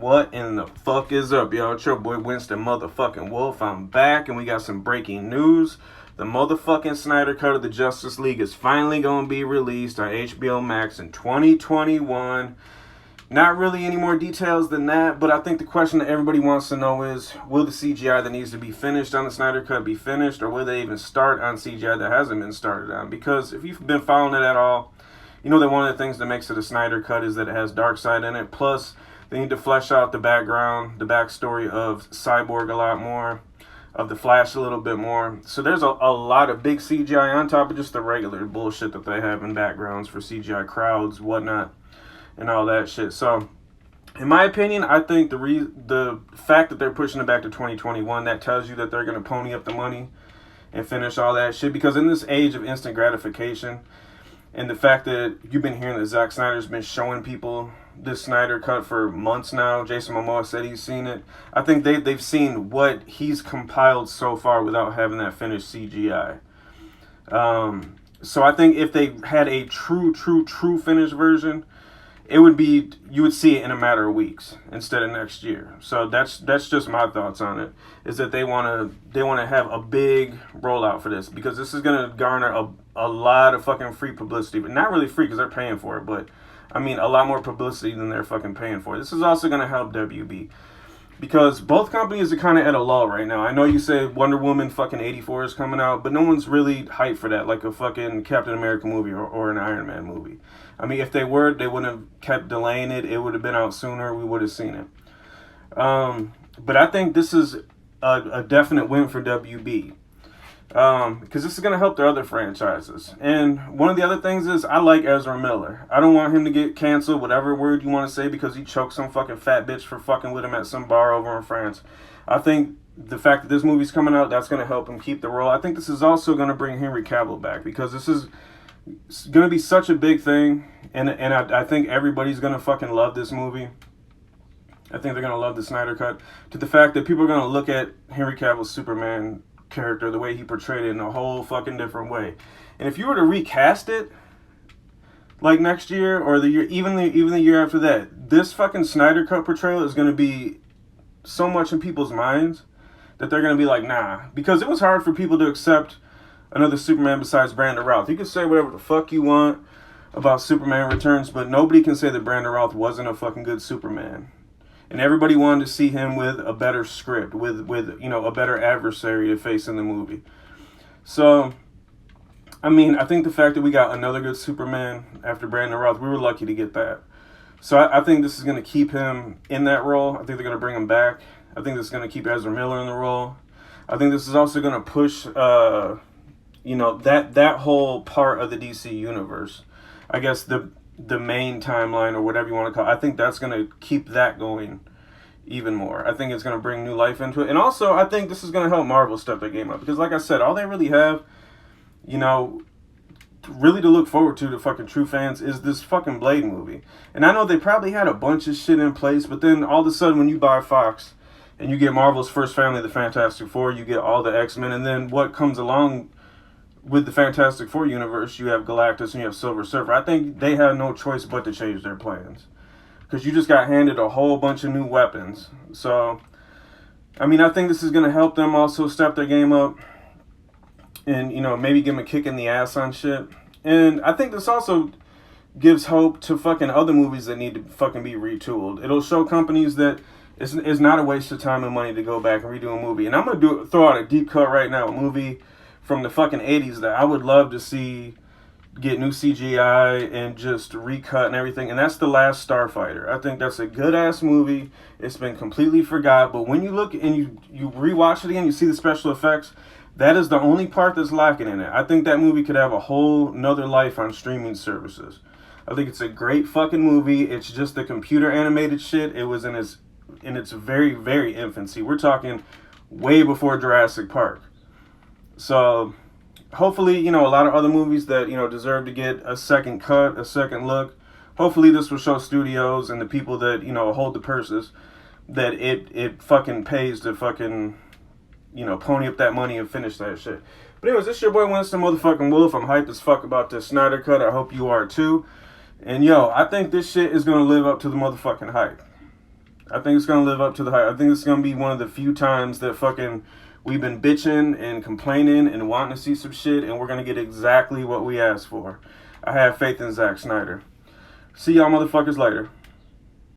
What in the fuck is up, y'all? It's your boy Winston motherfucking Wolf. I'm back and we got some breaking news. The motherfucking Snyder Cut of the Justice League is finally going to be released on HBO Max in 2021. Not really any more details than that, but I think the question that everybody wants to know is, will the CGI that needs to be finished on the Snyder Cut be finished, or will they even start on CGI that hasn't been started on? Because if you've been following it at all, you know that one of the things that makes it a Snyder Cut is that it has Darkseid in it. Plus, they need to flesh out the background, the backstory of Cyborg a lot more, of the Flash a little bit more. So there's a lot of big CGI on top of just the regular bullshit that they have in backgrounds for CGI crowds, whatnot, and all that shit. So, in my opinion, I think the fact that they're pushing it back to 2021, that tells you that they're going to pony up the money and finish all that shit. Because in this age of instant gratification, and the fact that you've been hearing that Zack Snyder's been showing people this Snyder Cut for months now. Jason Momoa said he's seen it. I think they've seen what he's compiled so far without having that finished CGI. So I think if they had a true finished version, it would be, you would see it in a matter of weeks instead of next year. So that's just my thoughts on it. Is that they want to have a big rollout for this, because this is going to garner a lot of fucking free publicity, but not really free because they're paying for it, but I mean a lot more publicity than they're fucking paying for. This is also going to help WB, because both companies are kind of at a lull right now. I know you say Wonder Woman fucking 84 is coming out, but no one's really hyped for that, like a fucking Captain America movie or an Iron Man movie. I mean, if they were, they wouldn't have kept delaying it. It would have been out sooner. We would have seen it. But I think this is a definite win for WB. Because this is going to help their other franchises. And one of the other things is, I like Ezra Miller. I don't want him to get canceled, whatever word you want to say, because he choked some fucking fat bitch for fucking with him at some bar over in France. I think the fact that this movie's coming out, that's going to help him keep the role. I think this is also going to bring Henry Cavill back, because this is going to be such a big thing. And I think everybody's going to fucking love this movie. I think they're going to love the Snyder Cut, to the fact that people are going to look at Henry Cavill's Superman character, the way he portrayed it, in a whole fucking different way. And if you were to recast it like next year or the year, even the year after that, this fucking Snyder Cut portrayal is going to be so much in people's minds that they're going to be like, nah. Because it was hard for people to accept another Superman besides Brandon Routh. You can say whatever the fuck you want about Superman Returns, but nobody can say that Brandon Routh wasn't a fucking good Superman. And everybody wanted to see him with a better script, with you know, a better adversary to face in the movie. So, I mean, I think the fact that we got another good Superman after Brandon Routh, we were lucky to get that. So I think this is going to keep him in that role. I think they're going to bring him back. I think this is going to keep Ezra Miller in the role. I think this is also going to push, you know, that whole part of the DC universe. I guess the main timeline, or whatever you want to call it, I think that's going to keep that going even more. I think it's going to bring new life into it. And also, I think this is going to help Marvel step their game up. Because like I said, all they really have, you know, really to look forward to fucking true fans is this fucking Blade movie. And I know they probably had a bunch of shit in place, but then all of a sudden when you buy Fox and you get Marvel's first family, the Fantastic Four, you get all the X-Men, and then what comes along with the Fantastic Four universe, you have Galactus and you have Silver Surfer. I think they had no choice but to change their plans, because you just got handed a whole bunch of new weapons. So, I mean, I think this is going to help them also step their game up and, you know, maybe give them a kick in the ass on shit. And I think this also gives hope to fucking other movies that need to fucking be retooled. It'll show companies that it's not a waste of time and money to go back and redo a movie. And I'm going to throw out a deep cut right now, a movie from the fucking 80s that I would love to see get new CGI and just recut and everything, and that's The Last Starfighter. I think that's a good-ass movie. It's been completely forgot, but when you look and you rewatch it again, you see the special effects, that is the only part that's lacking in it. I think that movie could have a whole nother life on streaming services. I think it's a great fucking movie. It's just the computer animated shit. It was in its very, very infancy. We're talking way before Jurassic Park. So, hopefully, you know, a lot of other movies that, you know, deserve to get a second cut, a second look, hopefully this will show studios and the people that, you know, hold the purses that it fucking pays to fucking, you know, pony up that money and finish that shit. But anyways, this your boy Winston motherfucking Wolf. I'm hyped as fuck about this Snyder Cut. I hope you are too. And yo, I think this shit is going to live up to the motherfucking hype. I think it's gonna live up to the hype. I think it's gonna be one of the few times that fucking we've been bitching and complaining and wanting to see some shit, and we're gonna get exactly what we asked for. I have faith in Zack Snyder. See y'all motherfuckers later.